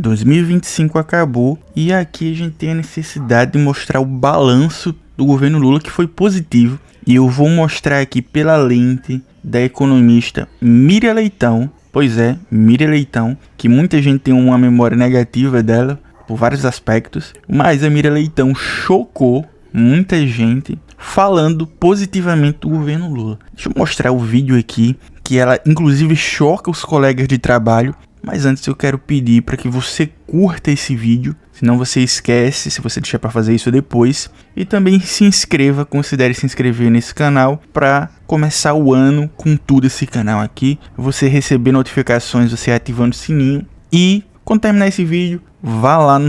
2025 acabou e aqui a gente tem a necessidade de mostrar o balanço do governo Lula, que foi positivo. E eu vou mostrar aqui pela lente da economista Miriam Leitão. Pois é, Miriam Leitão, que muita gente tem uma memória negativa dela por vários aspectos, mas a Miriam Leitão chocou muita gente falando positivamente do governo Lula. Deixa eu mostrar o vídeo aqui, que ela inclusive choca os colegas de trabalho. Mas antes eu quero pedir para que você curta esse vídeo, senão você esquece, se você deixar para fazer isso depois. E também se inscreva, considere se inscrever nesse canal para começar o ano com tudo esse canal aqui. Você receber notificações, você ativando o sininho. E quando terminar esse vídeo, vá lá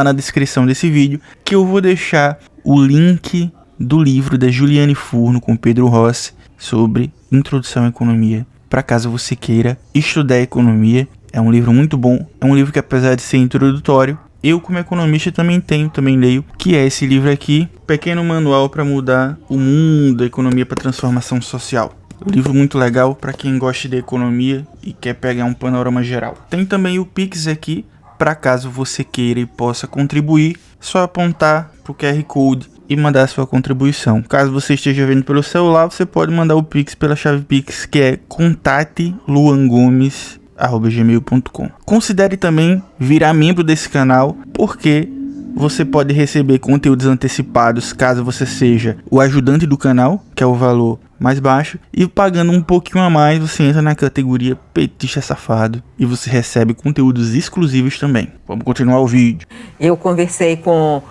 na descrição desse vídeo, que eu vou deixar o link do livro da Juliane Furno com Pedro Rossi sobre Introdução à Economia, para caso você queira estudar economia. É um livro muito bom, é um livro que, apesar de ser introdutório, eu como economista também leio, que é esse livro aqui, Pequeno Manual para Mudar o Mundo, a Economia para Transformação Social. Um livro muito legal para quem gosta de economia e quer pegar um panorama geral. Tem também o Pix aqui, para caso você queira e possa contribuir, só apontar para o QR Code e mandar a sua contribuição. Caso você esteja vendo pelo celular, você pode mandar o Pix pela chave Pix, que é contateluangomes@gmail.com. Considere também virar membro desse canal, porque você pode receber conteúdos antecipados caso você seja o ajudante do canal, que é o valor mais baixo, e pagando um pouquinho a mais você entra na categoria petista safado e você recebe conteúdos exclusivos também. Vamos continuar o vídeo. Eu conversei com,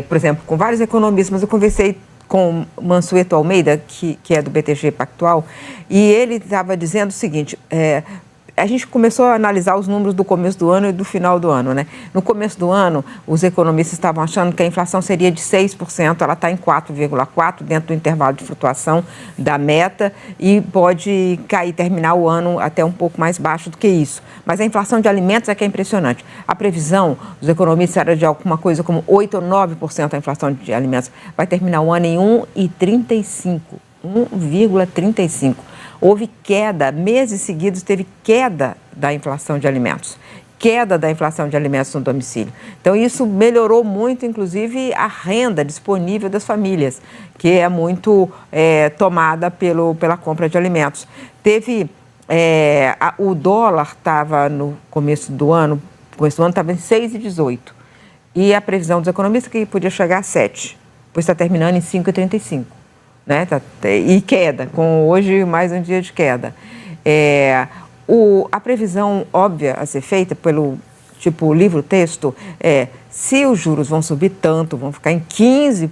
por exemplo, com vários economistas, mas eu conversei com Mansueto Almeida, que é do BTG Pactual, e ele estava dizendo o seguinte: a gente começou a analisar os números do começo do ano e do final do ano, né? No começo do ano, os economistas estavam achando que a inflação seria de 6%, ela está em 4,4%, dentro do intervalo de flutuação da meta, e pode cair, terminar o ano até um pouco mais baixo do que isso. Mas a inflação de alimentos é que é impressionante. A previsão dos economistas era de alguma coisa como 8% ou 9% a inflação de alimentos. Vai terminar o ano em 1,35%. 1,35%. Houve queda, meses seguidos teve queda da inflação de alimentos. Queda da inflação de alimentos no domicílio. Então isso melhorou muito, inclusive, a renda disponível das famílias, que é muito tomada pela compra de alimentos. O dólar estava no começo do ano estava em 6,18. E a previsão dos economistas é que podia chegar a 7, pois está terminando em 5,35. Né? E queda, com hoje mais um dia de queda. A previsão óbvia a ser feita pelo livro-texto se os juros vão subir tanto, vão ficar em 15%,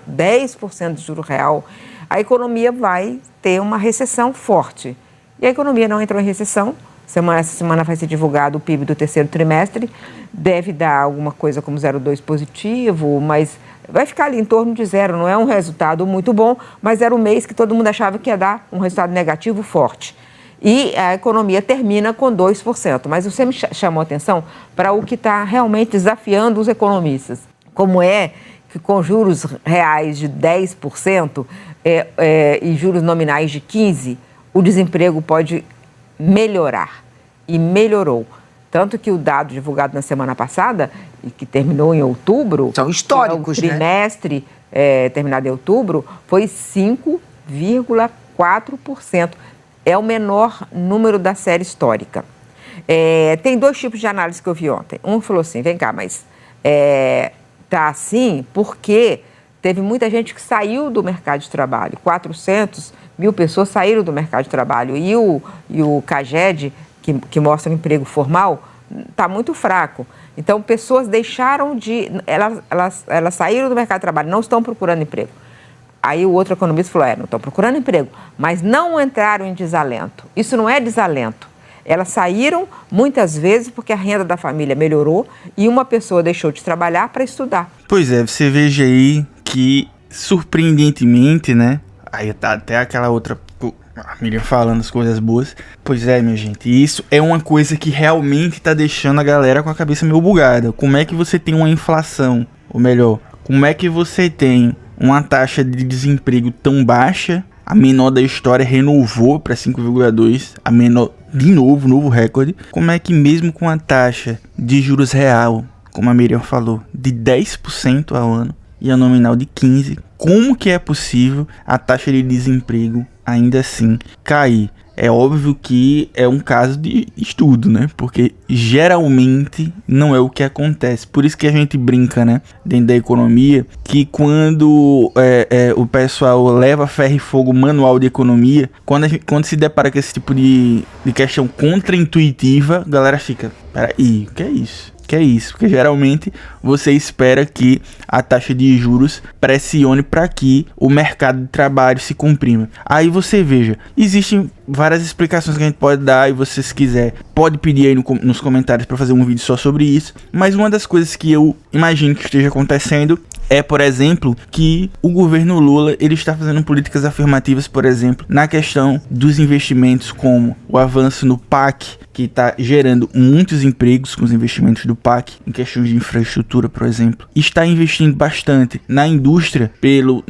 10% de juro real, a economia vai ter uma recessão forte. E a economia não entrou em recessão. Essa semana vai ser divulgado o PIB do terceiro trimestre, deve dar alguma coisa como 0,2 positivo, mas vai ficar ali em torno de zero. Não é um resultado muito bom, mas era um mês que todo mundo achava que ia dar um resultado negativo forte. E a economia termina com 2%. Mas você me chamou a atenção para o que está realmente desafiando os economistas. Como é que com juros reais de 10% e juros nominais de 15%, o desemprego pode melhorar. E melhorou. Tanto que o dado divulgado na semana passada, e que terminou em outubro... São históricos, né? O trimestre terminado em outubro foi 5,4%. É o menor número da série histórica. Tem dois tipos de análise que eu vi ontem. Um falou assim, vem cá, mas tá assim porque teve muita gente que saiu do mercado de trabalho. 400 mil pessoas saíram do mercado de trabalho. E o CAGED, que mostra o emprego formal, está muito fraco. Então, pessoas deixaram de... Elas saíram do mercado de trabalho, não estão procurando emprego. Aí o outro economista falou, não estão procurando emprego, mas não entraram em desalento. Isso não é desalento. Elas saíram muitas vezes porque a renda da família melhorou e uma pessoa deixou de trabalhar para estudar. Pois é, você veja aí que, surpreendentemente, né? Aí tá até aquela outra... A Miriam falando as coisas boas. Pois é, minha gente, isso é uma coisa que realmente tá deixando a galera com a cabeça meio bugada. Como é que você tem uma inflação, ou melhor, como é que você tem uma taxa de desemprego tão baixa, a menor da história renovou para 5,2, a menor de novo, novo recorde. Como é que mesmo com a taxa de juros real, como a Miriam falou, de 10% ao ano e a nominal de 15%, como que é possível a taxa de desemprego ainda assim cair? É óbvio que é um caso de estudo, né? Porque geralmente não é o que acontece. Por isso que a gente brinca, né? Dentro da economia, que quando o pessoal leva ferro e fogo manual de economia, quando se depara com esse tipo de questão contra-intuitiva, a galera fica, peraí, o que é isso? Que é isso, porque geralmente você espera que a taxa de juros pressione para que o mercado de trabalho se comprima. Aí você veja, existem várias explicações que a gente pode dar e você, se quiser, pode pedir aí nos comentários para fazer um vídeo só sobre isso. Mas uma das coisas que eu imagino que esteja acontecendo é, por exemplo, que o governo Lula ele está fazendo políticas afirmativas, por exemplo, na questão dos investimentos, como o avanço no PAC, que está gerando muitos empregos com os investimentos do PAC, em questões de infraestrutura, por exemplo. Está investindo bastante na indústria pelo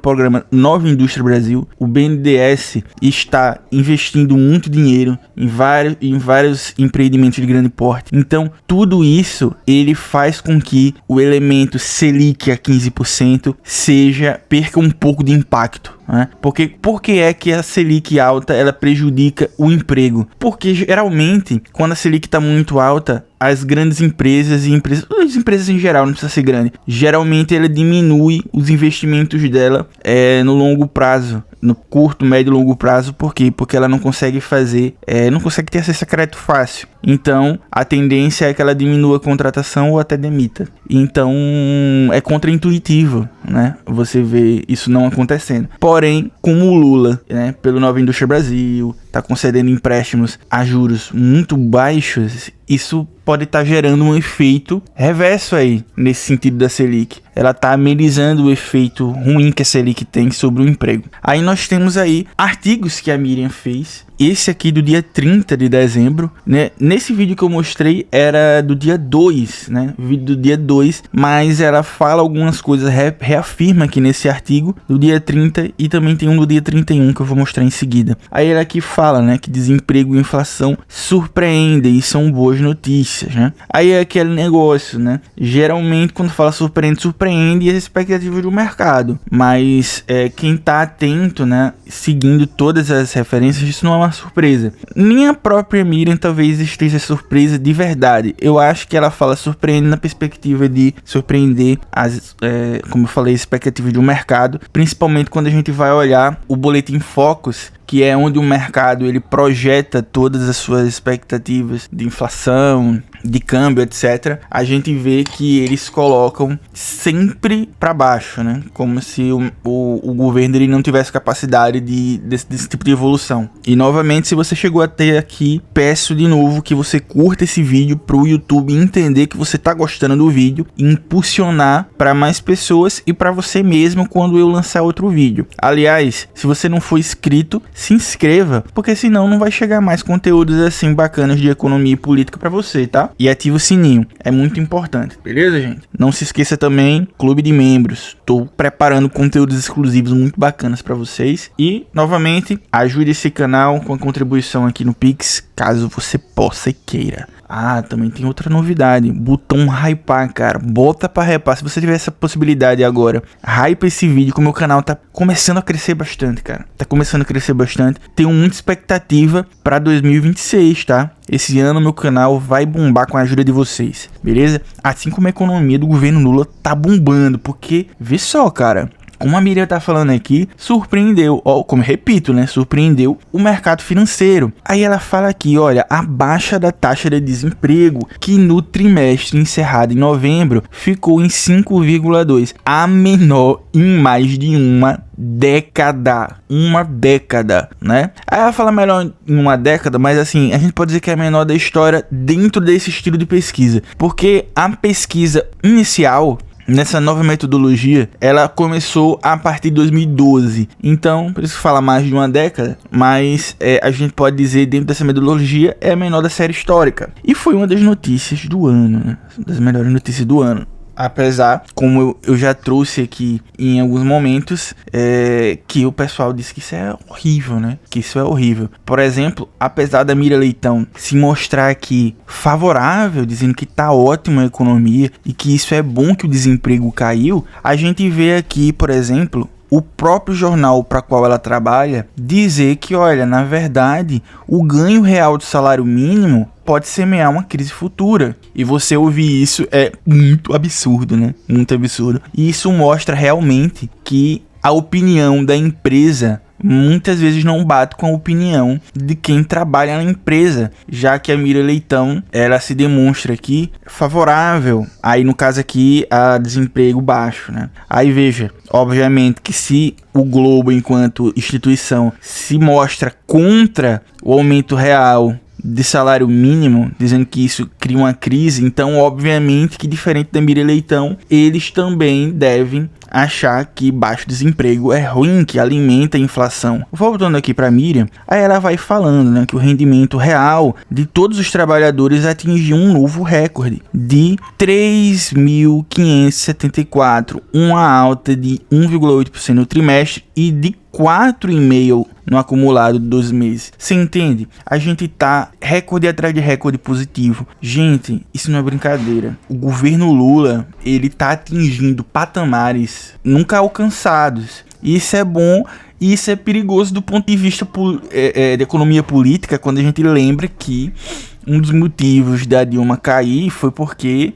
programa Nova Indústria Brasil. O BNDES está investindo muito dinheiro em vários empreendimentos de grande porte. Então, tudo isso ele faz com que o elemento Selic a 15% perca um pouco de impacto. Por que é que a Selic alta ela prejudica o emprego? Porque geralmente, quando a Selic está muito alta, as grandes empresas as empresas em geral, não precisa ser grande, geralmente ela diminui os investimentos dela no longo prazo, no curto, médio e longo prazo. Por quê? Porque ela não consegue não consegue ter acesso a crédito fácil. Então, a tendência é que ela diminua a contratação ou até demita. Então, é contraintuitivo, né? Você vê isso não acontecendo. Porém, como o Lula, né, pelo Nova Indústria Brasil, está concedendo empréstimos a juros muito baixos, isso pode estar gerando um efeito reverso aí, nesse sentido da Selic. Ela está amenizando o efeito ruim que a Selic tem sobre o emprego. Aí nós temos aí artigos que a Miriam fez. Esse aqui do dia 30 de dezembro, né? Nesse vídeo que eu mostrei era do dia 2, né? Vídeo do dia 2, mas ela fala algumas coisas, reafirma aqui nesse artigo do dia 30 e também tem um do dia 31 que eu vou mostrar em seguida. Aí ela aqui fala, né, que desemprego e inflação surpreendem e são boas notícias, né? Aí é aquele negócio, né? Geralmente quando fala surpreende as expectativas do mercado, mas quem tá atento, né, seguindo todas as referências, isso não é uma surpresa. Nem a própria Miriam talvez esteja surpresa de verdade. Eu acho que ela fala surpreende na perspectiva de surpreender como eu falei, expectativas do mercado, principalmente quando a gente vai olhar o Boletim Focus, que é onde o mercado ele projeta todas as suas expectativas de inflação, de câmbio, etc. A gente vê que eles colocam sempre para baixo, né? Como se o governo ele não tivesse capacidade desse tipo de evolução. E novamente, se você chegou até aqui, peço de novo que você curta esse vídeo para o YouTube entender que você tá gostando do vídeo e impulsionar para mais pessoas e para você mesmo quando eu lançar outro vídeo. Aliás, se você não for inscrito, se inscreva, porque senão não vai chegar mais conteúdos assim bacanas de economia e política para você, tá? E ativa o sininho, é muito importante, beleza, gente? Não se esqueça também, clube de membros. Tô preparando conteúdos exclusivos muito bacanas para vocês. E, novamente, ajude esse canal com a contribuição aqui no Pix, caso você possa e queira. Ah, também tem outra novidade, botão hypar, cara, bota pra hypar, se você tiver essa possibilidade agora, hypa esse vídeo, que o meu canal tá começando a crescer bastante, cara, tenho muita expectativa pra 2026, tá? Esse ano meu canal vai bombar com a ajuda de vocês, beleza? Assim como a economia do governo Lula tá bombando, porque, vê só, cara, como a Miriam tá falando aqui, surpreendeu, como repito, né, surpreendeu o mercado financeiro. Aí ela fala aqui, olha, a baixa da taxa de desemprego, que no trimestre encerrado em novembro, ficou em 5,2, a menor em mais de uma década, né? Aí ela fala melhor em uma década, mas assim, a gente pode dizer que é a menor da história dentro desse estilo de pesquisa, porque a pesquisa inicial nessa nova metodologia, ela começou a partir de 2012. Então, por isso que fala mais de uma década, mas a gente pode dizer dentro dessa metodologia é a menor da série histórica. E foi uma das notícias do ano, né? Das melhores notícias do ano. Apesar, como eu já trouxe aqui em alguns momentos, que o pessoal diz que isso é horrível, né? Que isso é horrível. Por exemplo, apesar da Miriam Leitão se mostrar aqui favorável, dizendo que tá ótima a economia e que isso é bom que o desemprego caiu, a gente vê aqui, por exemplo, o próprio jornal para qual ela trabalha dizer que, olha, na verdade, o ganho real do salário mínimo pode semear uma crise futura. E você ouvir isso é muito absurdo, né? Muito absurdo. E isso mostra realmente que a opinião da empresa muitas vezes não bate com a opinião de quem trabalha na empresa, já que a Miriam Leitão, ela se demonstra aqui favorável, aí no caso aqui, a desemprego baixo, né? Aí veja, obviamente que se o Globo, enquanto instituição, se mostra contra o aumento real de salário mínimo, dizendo que isso cria uma crise, então obviamente que, diferente da Miriam Leitão, eles também devem achar que baixo desemprego é ruim, que alimenta a inflação. Voltando aqui para Miriam, aí ela vai falando, né, que o rendimento real de todos os trabalhadores atingiu um novo recorde de 3.574, uma alta de 1,8% no trimestre e de 4,5% no acumulado de 12 meses. Você entende? A gente tá recorde atrás de recorde positivo. Gente, isso não é brincadeira. O governo Lula, ele tá atingindo patamares nunca alcançados. Isso é bom e isso é perigoso do ponto de vista de economia política, quando a gente lembra que um dos motivos da Dilma cair foi porque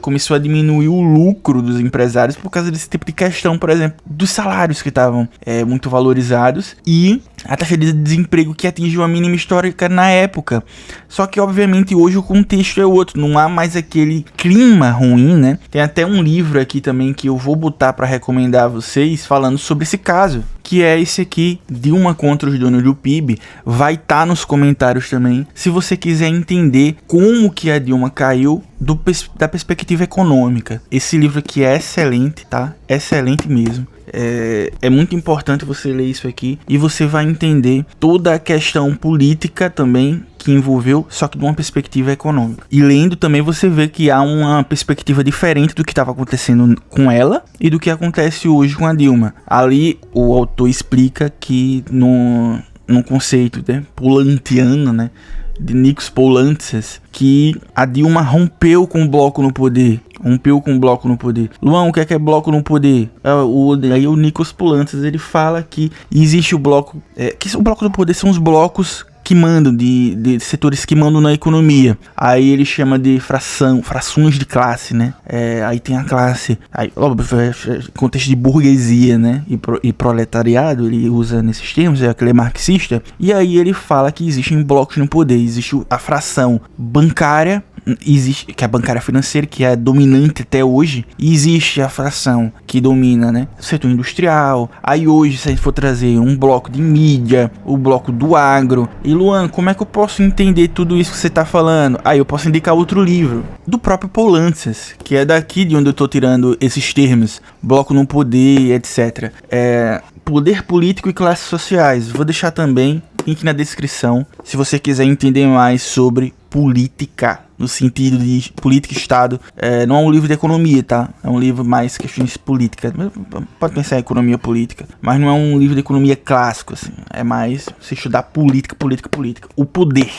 começou a diminuir o lucro dos empresários por causa desse tipo de questão, por exemplo, dos salários que estavam muito valorizados e a taxa de desemprego que atingiu a mínima histórica na época. Só que, obviamente, hoje o contexto é outro, não há mais aquele clima ruim, né? Tem até um livro aqui também que eu vou botar para recomendar a vocês falando sobre esse caso, que é esse aqui, Dilma contra os donos do PIB. Vai estar nos comentários também, se você quiser entender como que a Dilma caiu da perspectiva econômica. Esse livro aqui é excelente, tá? Excelente mesmo. É muito importante você ler isso aqui e você vai entender toda a questão política também que envolveu, só que de uma perspectiva econômica. E lendo também você vê que há uma perspectiva diferente do que estava acontecendo com ela e do que acontece hoje com a Dilma. Ali o autor explica que no conceito, né, polantiano, né, de Nikos Poulantzas, que a Dilma rompeu com o bloco no poder. Luan, o que é bloco no poder? Aí o Nikos Poulantzas, ele fala que existe o bloco... que o bloco no poder são os blocos que mandam, de setores que mandam na economia. Aí ele chama de frações de classe, né? Aí tem a classe, aí, contexto de burguesia, né? E proletariado, ele usa nesses termos, que ele é marxista. E aí ele fala que existem blocos no poder. Existe a fração bancária, existe, que é a bancária financeira, que é dominante até hoje, e existe a fração que domina, né, o setor industrial. Aí hoje, se a gente for trazer um bloco de mídia, o bloco do agro. E Luan, como é que eu posso entender tudo isso que você tá falando? Aí eu posso indicar outro livro do próprio Poulantzas, que é daqui de onde eu tô tirando esses termos, bloco no poder, etc. Poder político e classes sociais. Vou deixar também link na descrição, se você quiser entender mais sobre política, no sentido de política e Estado. Não é um livro de economia, tá? É um livro mais questões políticas. Pode pensar em economia política, mas não é um livro de economia clássico, assim. É mais você estudar política. O poder.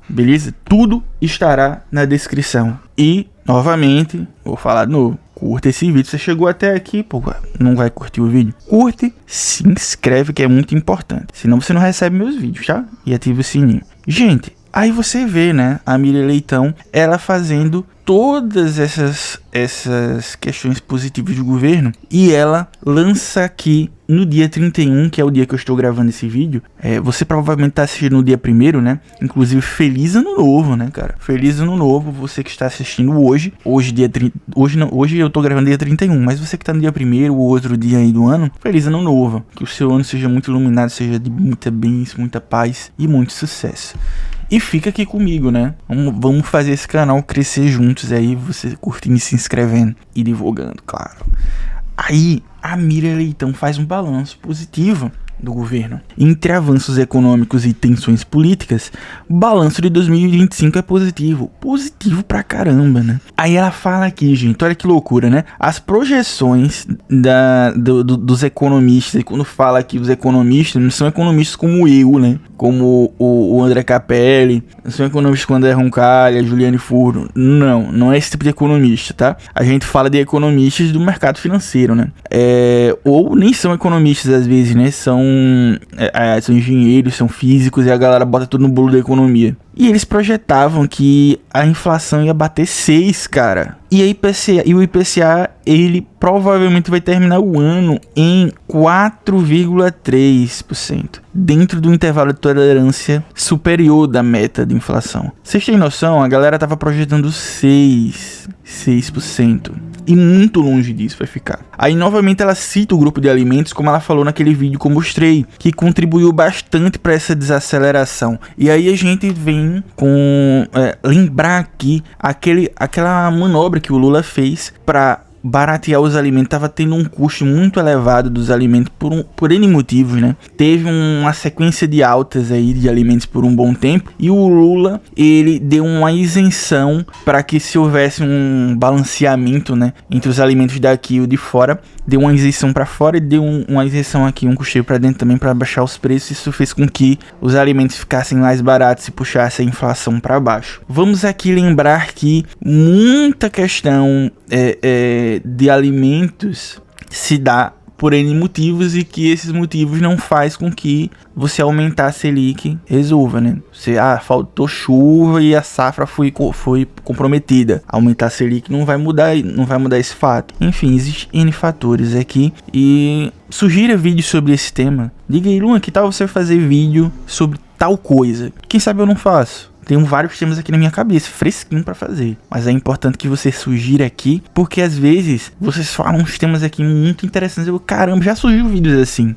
Beleza? Tudo estará na descrição. E, novamente, vou falar de novo. Curta esse vídeo. Você chegou até aqui, pô, não vai curtir o vídeo? Curte, se inscreve, que é muito importante. Senão você não recebe meus vídeos, tá? E ativa o sininho. Gente, aí você vê, né, a Miriam Leitão, ela fazendo todas essas questões positivas do governo, e ela lança aqui no dia 31, que é o dia que eu estou gravando esse vídeo. Você provavelmente está assistindo no dia 1º, né? Inclusive, feliz ano novo, né, cara? Feliz ano novo, você que está assistindo hoje. Hoje eu tô gravando dia 31, mas você que está no dia 1º, o outro dia aí do ano, feliz ano novo. Que o seu ano seja muito iluminado, seja de muita bênção, muita paz e muito sucesso. E fica aqui comigo, né? Vamos fazer esse canal crescer juntos aí, você curtindo e se inscrevendo e divulgando, claro. Aí a Miriam Leitão faz um balanço positivo do governo. Entre avanços econômicos e tensões políticas, o balanço de 2025 é positivo. Positivo pra caramba, né? Aí ela fala aqui, gente, olha que loucura, né? As projeções dos economistas, e quando fala aqui os economistas, não são economistas como eu, né? Como o André Capelli, não são economistas como André Roncalha, Juliane Furno. Não é esse tipo de economista, tá? A gente fala de economistas do mercado financeiro, né? Ou nem são economistas às vezes, né? São engenheiros, são físicos e a galera bota tudo no bolo da economia. E eles projetavam que a inflação ia bater 6, cara. E o IPCA, ele provavelmente vai terminar o ano em 4,3%. Dentro do intervalo de tolerância superior da meta de inflação. Vocês têm noção? A galera tava projetando 6%. E muito longe disso vai ficar. Aí novamente ela cita o grupo de alimentos, como ela falou naquele vídeo que eu mostrei, que contribuiu bastante para essa desaceleração. E aí a gente vem com lembrar aqui aquela manobra que o Lula fez para baratear os alimentos. Tava tendo um custo muito elevado dos alimentos por N motivos, né? Teve uma sequência de altas aí de alimentos por um bom tempo, e o Lula, ele deu uma isenção para que se houvesse um balanceamento, né, entre os alimentos daqui e o de fora. Deu uma isenção para fora e deu uma isenção aqui, um custeio para dentro também, para baixar os preços. Isso fez com que os alimentos ficassem mais baratos e puxasse a inflação para baixo. Vamos aqui lembrar que muita questão de alimentos se dá por N motivos, e que esses motivos não faz com que você aumentar a Selic resolva, né? Faltou chuva e a safra foi comprometida. Aumentar a Selic não vai mudar esse fato. Enfim, existem N fatores aqui, e sugira vídeos sobre esse tema. Diga aí, Luan, que tal você fazer vídeo sobre tal coisa? Quem sabe eu não faço. Tenho vários temas aqui na minha cabeça, fresquinho pra fazer. Mas é importante que você sugira aqui, porque às vezes vocês falam uns temas aqui muito interessantes. Caramba, já surgiu vídeos assim.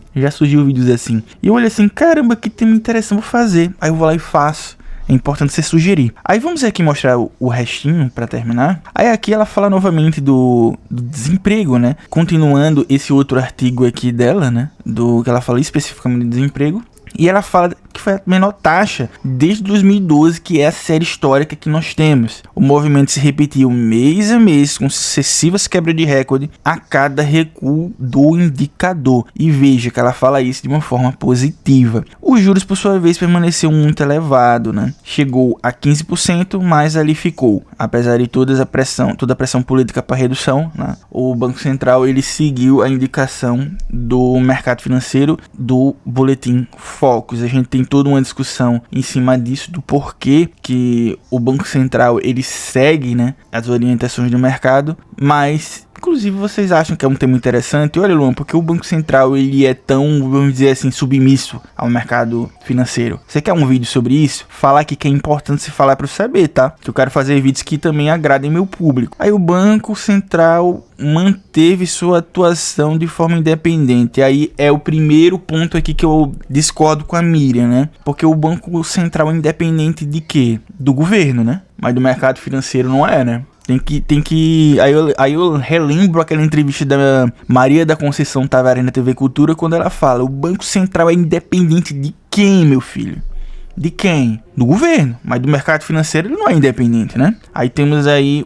E eu olho assim, caramba, que tema interessante, vou fazer. Aí eu vou lá e faço. É importante você sugerir. Aí vamos aqui mostrar o restinho pra terminar. Aí aqui ela fala novamente do desemprego, né? Continuando esse outro artigo aqui dela, né? Do que ela fala especificamente de desemprego. E ela fala que foi a menor taxa desde 2012, que é a série histórica que nós temos. O movimento se repetiu mês a mês, com sucessivas quebras de recorde a cada recuo do indicador. E veja que ela fala isso de uma forma positiva. Os juros, por sua vez, permaneceu muito elevado, né? Chegou a 15%, mas ali ficou. Apesar de toda a pressão política para redução, né? O Banco Central, ele seguiu a indicação do mercado financeiro do boletim Focus. A gente tem toda uma discussão em cima disso, do porquê que o Banco Central, ele segue, né, as orientações do mercado, mas inclusive vocês acham que é um tema interessante? Olha, Luan, porque o Banco Central, ele é tão, vamos dizer assim, submisso ao mercado financeiro? Você quer um vídeo sobre isso? Falar aqui que é importante se falar para eu saber, tá? Que eu quero fazer vídeos que também agradem meu público. Aí o Banco Central manteve sua atuação de forma independente. Aí é o primeiro ponto aqui que eu discordo com a Miriam, né? Porque o Banco Central é independente de quê? Do governo, né? Mas do mercado financeiro não é, né? Tem que... Aí eu relembro aquela entrevista da Maria da Conceição Tavares na TV Cultura, quando ela fala: o Banco Central é independente de quem, meu filho? De quem? Do governo, mas do mercado financeiro ele não é independente, né? Aí temos aí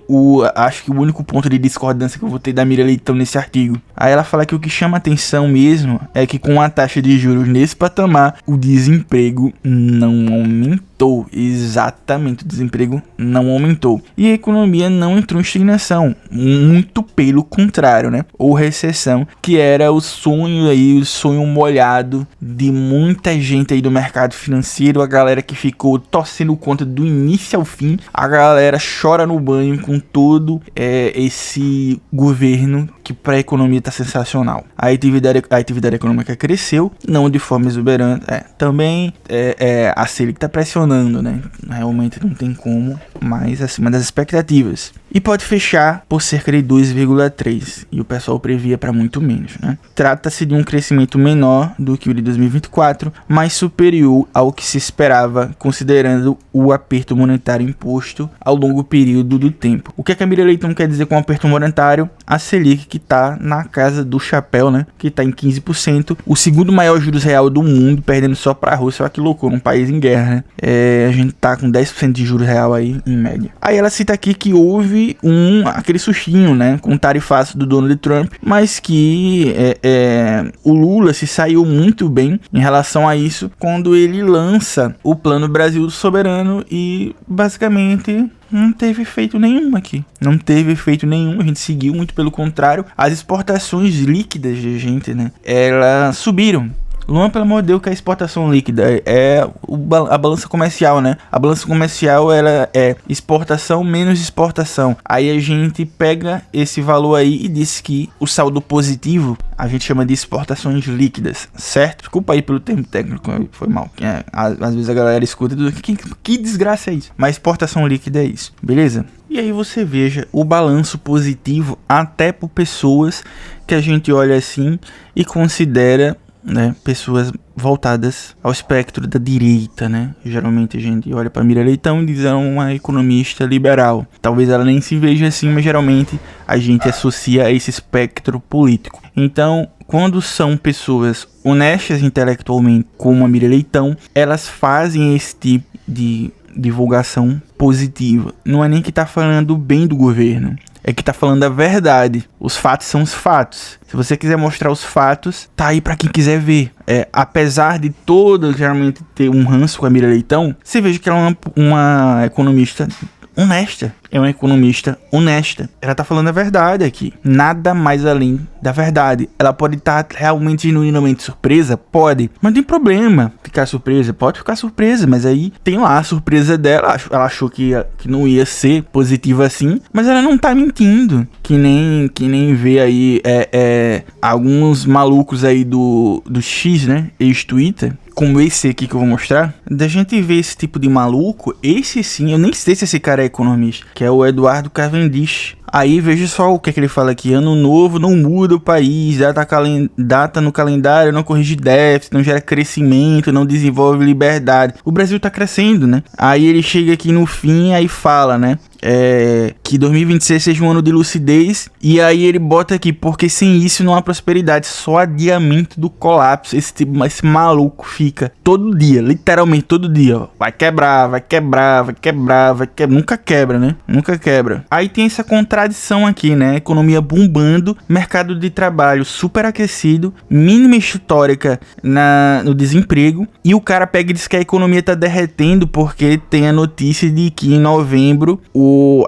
acho que o único ponto de discordância que eu vou ter da Miriam Leitão nesse artigo. Aí ela fala que o que chama atenção mesmo é que com a taxa de juros nesse patamar, o desemprego não aumentou. Exatamente, o desemprego não aumentou. E a economia não entrou em estagnação, muito pelo contrário, né? Ou recessão, que era o sonho molhado de muita gente aí do mercado financeiro, a galera que ficou torcendo contra do início ao fim. A galera chora no banho com todo esse governo que para a economia tá sensacional. A atividade econômica cresceu, não de forma exuberante. Também a Selic tá pressionando, né? Realmente não tem como, mas acima das expectativas. E pode fechar por cerca de 2,3%. E o pessoal previa para muito menos, né? Trata-se de um crescimento menor do que o de 2024, mas superior ao que se esperava, considerando o aperto monetário imposto ao longo período do tempo. O que a Miriam Leitão quer dizer com aperto monetário? A Selic, que tá na casa do chapéu, né? Que tá em 15%. O segundo maior juros real do mundo, perdendo só pra Rússia. Olha que loucura, um país em guerra, né? A gente tá com 10% de juros real aí, em média. Aí ela cita aqui que houve aquele sustinho, né? Com o tarifaço do Donald Trump, mas que o Lula se saiu muito bem em relação a isso quando ele lança o Plano Brasil Soberano e basicamente não teve efeito nenhum aqui. Não teve efeito nenhum, a gente seguiu, muito pelo contrário. As exportações líquidas de gente, né? Elas subiram. Luan, pelo amor de Deus, que a exportação líquida é a balança comercial, né? A balança comercial, ela é exportação menos exportação. Aí a gente pega esse valor aí e diz que o saldo positivo a gente chama de exportações líquidas, certo? Desculpa aí pelo termo técnico, foi mal. Às vezes a galera escuta e diz, que desgraça é isso? Mas exportação líquida é isso, beleza? E aí você veja o balanço positivo até por pessoas que a gente olha assim e considera, né, pessoas voltadas ao espectro da direita, né? Geralmente a gente olha para Miriam Leitão e diz ela é uma economista liberal. Talvez ela nem se veja assim, mas geralmente a gente associa a esse espectro político. Então, quando são pessoas honestas intelectualmente, como a Miriam Leitão, elas fazem esse tipo de divulgação positiva. Não é nem que tá falando bem do governo, é que tá falando a verdade. Os fatos são os fatos. Se você quiser mostrar os fatos, tá aí pra quem quiser ver. Apesar de toda, geralmente, ter um ranço com a Miriam Leitão, você veja que ela é uma economista honesta. É uma economista honesta. Ela tá falando a verdade aqui. Nada mais além da verdade. Ela pode estar realmente, genuinamente surpresa? Pode. Mas não tem problema ficar surpresa. Pode ficar surpresa. Mas aí tem lá a surpresa dela. Ela achou que não ia ser positiva assim. Mas ela não tá mentindo. Que nem vê aí alguns malucos aí do X, né? Ex-Twitter. Como esse aqui que eu vou mostrar. Da gente ver esse tipo de maluco. Esse sim, eu nem sei se esse cara é economista. Que é o Eduardo Cavendish. Aí veja só o que ele fala aqui. Ano novo não muda o país. Data no calendário não corrige déficit, não gera crescimento, não desenvolve liberdade. O Brasil tá crescendo, né? Aí ele chega aqui no fim aí fala, né? Que 2026 seja um ano de lucidez. E aí ele bota aqui, porque sem isso não há prosperidade, só adiamento do colapso. Esse maluco fica todo dia, literalmente todo dia, ó. Vai quebrar, vai quebrar, vai quebrar, vai quebrar. Nunca quebra, né? Nunca quebra. Aí tem essa contradição aqui, né? Economia bombando, mercado de trabalho super aquecido, mínima histórica no desemprego. E o cara pega e diz que a economia tá derretendo porque tem a notícia de que em novembro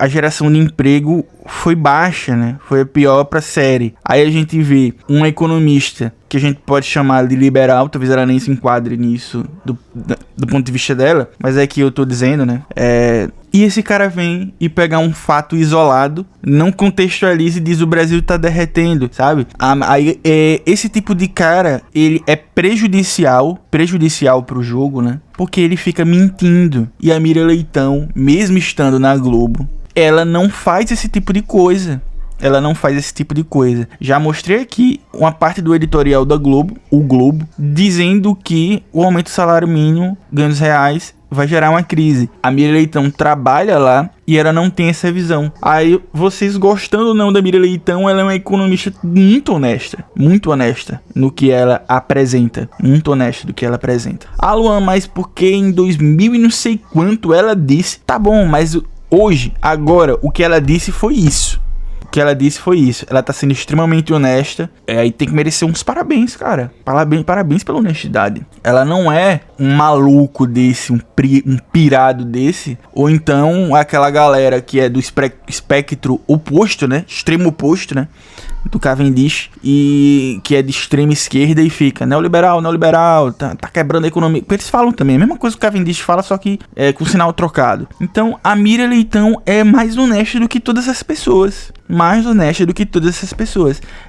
a geração de emprego foi baixa, né? Foi a pior pra série. Aí a gente vê uma economista que a gente pode chamar de liberal, talvez ela nem se enquadre nisso do ponto de vista dela, mas é que eu tô dizendo, né? E esse cara vem e pega um fato isolado, não contextualiza e diz o Brasil tá derretendo, sabe? Aí esse tipo de cara, ele é prejudicial pro jogo, né? Porque ele fica mentindo. E a Miriam Leitão, mesmo estando na Globo, ela não faz esse tipo de coisa. Ela não faz esse tipo de coisa. Já mostrei aqui uma parte do editorial da Globo, o Globo, dizendo que o aumento do salário mínimo, ganhos reais, vai gerar uma crise. A Miriam Leitão trabalha lá e ela não tem essa visão. Aí, vocês gostando ou não da Miriam Leitão, ela é uma economista muito honesta no que ela apresenta. Muito honesta do que ela apresenta. Ah, Luan, mas porque em 2000 e não sei quanto ela disse, tá bom, mas hoje, agora, o que ela disse foi isso. Ela tá sendo extremamente honesta. E tem que merecer uns parabéns, cara. Parabéns pela honestidade. Ela não é um maluco desse, um pirado desse. Ou então aquela galera que é do espectro oposto, né? Extremo oposto, né? Do Cavendish, e que é de extrema esquerda e fica neoliberal, tá quebrando a economia. Porque eles falam também a mesma coisa que o Cavendish fala, só que com sinal trocado. Então a Miriam Leitão é mais honesta do que todas essas pessoas.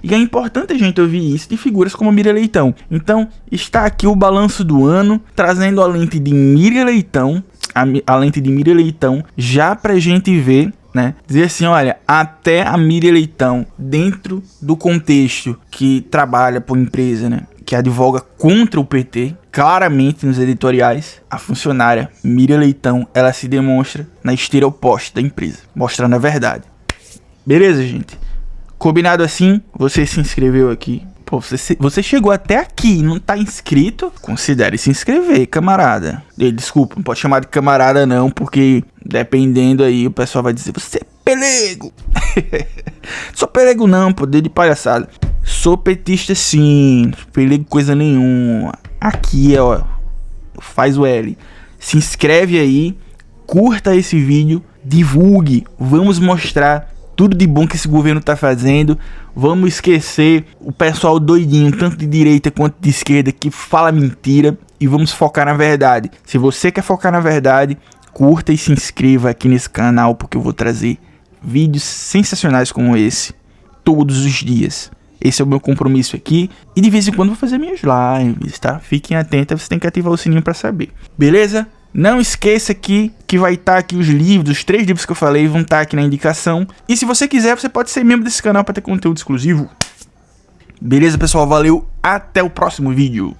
E é importante a gente ouvir isso de figuras como a Miriam Leitão. Então está aqui o balanço do ano, trazendo a lente de Miriam Leitão, já pra gente ver, né? Dizer assim, olha, até a Miriam Leitão, dentro do contexto que trabalha por empresa, né? Que advoga contra o PT, claramente nos editoriais, a funcionária Miriam Leitão, ela se demonstra na esteira oposta da empresa, mostrando a verdade. Beleza, gente? Combinado assim? Você se inscreveu aqui. Pô, você chegou até aqui e não tá inscrito? Considere se inscrever, camarada. Desculpa, não pode chamar de camarada não, porque dependendo aí o pessoal vai dizer, você é pelego. Sou pelego não, pô, de palhaçada. Sou petista sim, pelego coisa nenhuma. Aqui, ó, faz o L. Se inscreve aí, curta esse vídeo, divulgue, vamos mostrar tudo de bom que esse governo tá fazendo. Vamos esquecer o pessoal doidinho, tanto de direita quanto de esquerda, que fala mentira, e vamos focar na verdade. Se você quer focar na verdade, curta e se inscreva aqui nesse canal, porque eu vou trazer vídeos sensacionais como esse todos os dias. Esse é o meu compromisso aqui. E de vez em quando vou fazer minhas lives, tá? Fiquem atentos, você tem que ativar o sininho pra saber. Beleza? Não esqueça aqui que vai estar aqui os livros, os 3 livros que eu falei vão estar aqui na indicação. E se você quiser, você pode ser membro desse canal para ter conteúdo exclusivo. Beleza, pessoal? Valeu, até o próximo vídeo.